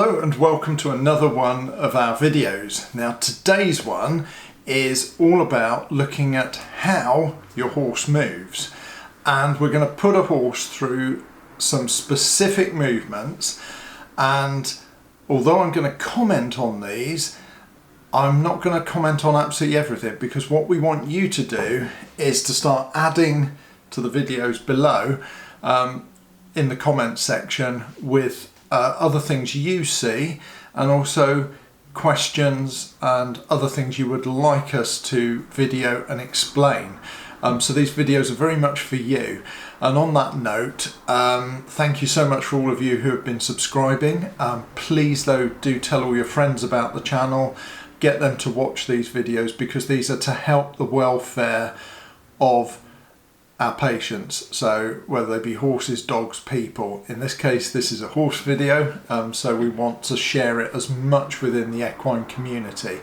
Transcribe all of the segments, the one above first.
Hello and welcome to another one of our videos. Now today's one is all about looking at how your horse moves, and we're going to put a horse through some specific movements, and although I'm going to comment on these, I'm not going to comment on absolutely everything, because what we want you to do is to start adding to the videos below in the comments section with other things you see, and also questions and other things you would like us to video and explain. So these videos are very much for you. And on that note, thank you so much for all of you who have been subscribing. Please though, do tell all your friends about the channel, get them to watch these videos, because these are to help the welfare of our patients, so whether they be horses, dogs, people. In this case, this is a horse video, so we want to share it as much within the equine community.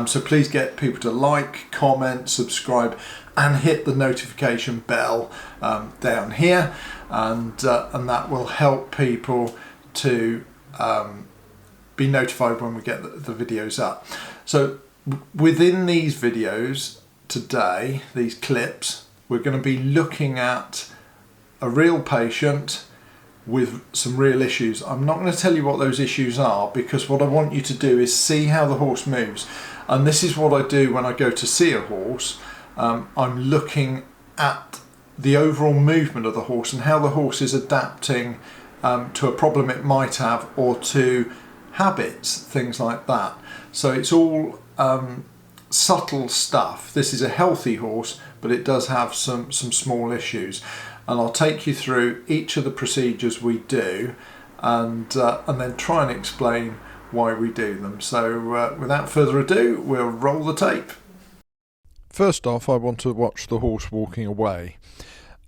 So please get people to like, comment, subscribe, and hit the notification bell down here, and that will help people to be notified when we get the videos up. So within these videos today, these clips, we're going to be looking at a real patient with some real issues. I'm not going to tell you what those issues are, because what I want you to do is see how the horse moves. And this is what I do when I go to see a horse. I'm looking at the overall movement of the horse and how the horse is adapting to a problem it might have, or to habits, things like that. So it's all subtle stuff. This is a healthy horse, but it does have some small issues, and I'll take you through each of the procedures we do, and then try and explain why we do them. So without further ado, we'll roll the tape. First off, I want to watch the horse walking away.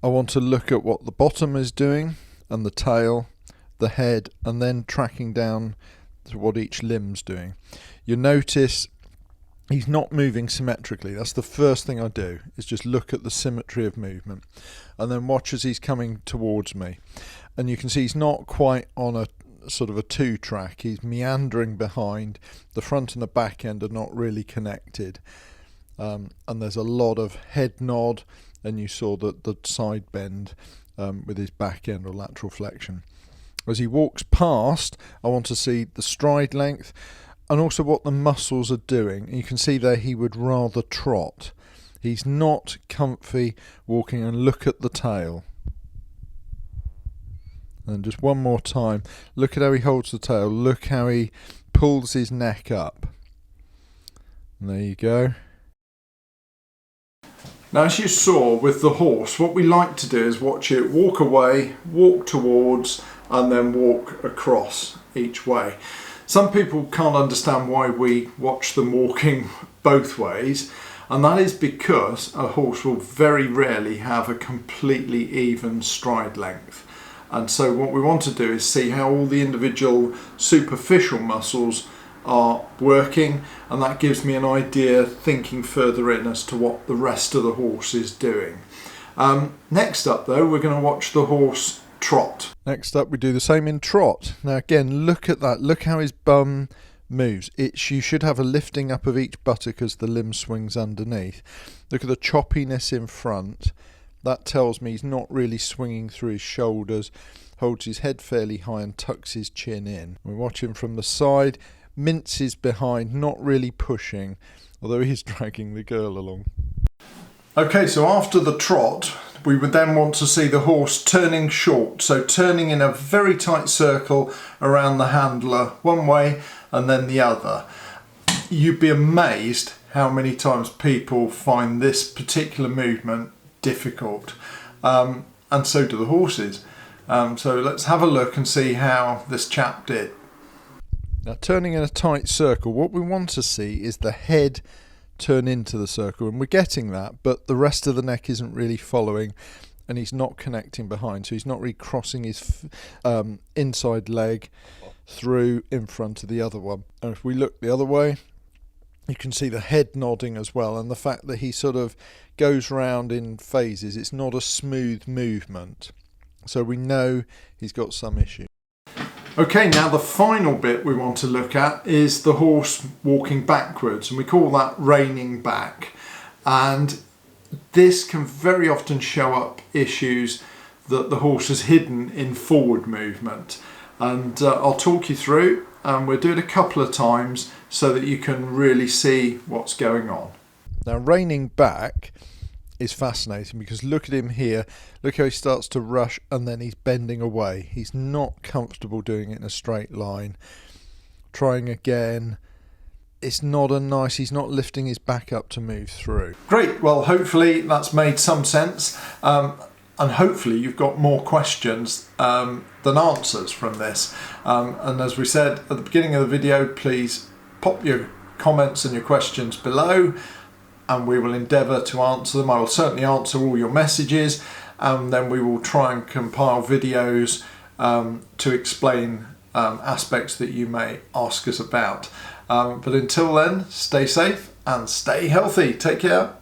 I want to look at what the bottom is doing, and the tail, the head, and then tracking down to what each limb's doing. You'll notice he's not moving symmetrically. That's the first thing I do, is just look at the symmetry of movement, and then watch as he's coming towards me. And you can see he's not quite on a sort of a two track. He's meandering behind. The front and the back end are not really connected, and there's a lot of head nod, and you saw the side bend with his back end or lateral flexion. As he walks past, I want to see the stride length, and also what the muscles are doing. And you can see there he would rather trot. He's not comfy walking. And look at the tail. And just one more time, look at how he holds the tail. Look how he pulls his neck up. And there you go. Now, as you saw with the horse, what we like to do is watch it walk away, walk towards, and then walk across each way. Some people can't understand why we watch them walking both ways, and that is because a horse will very rarely have a completely even stride length. And so what we want to do is see how all the individual superficial muscles are working, and that gives me an idea, thinking further in, as to what the rest of the horse is doing. Next up though, we're going to watch the horse trot. Next up, we do the same in trot. Now again, look at that. Look how his bum moves. You should have a lifting up of each buttock as the limb swings underneath. Look at the choppiness in front. That tells me he's not really swinging through his shoulders, holds his head fairly high and tucks his chin in. We watch him from the side, minces behind, not really pushing, although he's dragging the girl along. Okay, so after the trot, we would then want to see the horse turning short, so turning in a very tight circle around the handler one way and then the other. You'd be amazed how many times people find this particular movement difficult, and so do the horses. So let's have a look and see how this chap did. Now, turning in a tight circle, what we want to see is the head turn into the circle, and we're getting that, but the rest of the neck isn't really following, and he's not connecting behind, so he's not really crossing his inside leg through in front of the other one. And if we look the other way, you can see the head nodding as well, and the fact that he sort of goes round in phases. It's not a smooth movement, so we know he's got some issue. Okay, now the final bit we want to look at is the horse walking backwards, and we call that reining back. And this can very often show up issues that the horse has hidden in forward movement. And I'll talk you through, and we'll do it a couple of times so that you can really see what's going on. Now, reining back is fascinating because look at him here. Look how he starts to rush and then he's bending away. He's not comfortable doing it in a straight line. Trying again. It's not he's not lifting his back up to move through. Great, well hopefully that's made some sense, and hopefully you've got more questions than answers from this. And as we said at the beginning of the video, please pop your comments and your questions below, and we will endeavour to answer them. I will certainly answer all your messages, and then we will try and compile videos to explain aspects that you may ask us about. But until then, stay safe and stay healthy. Take care.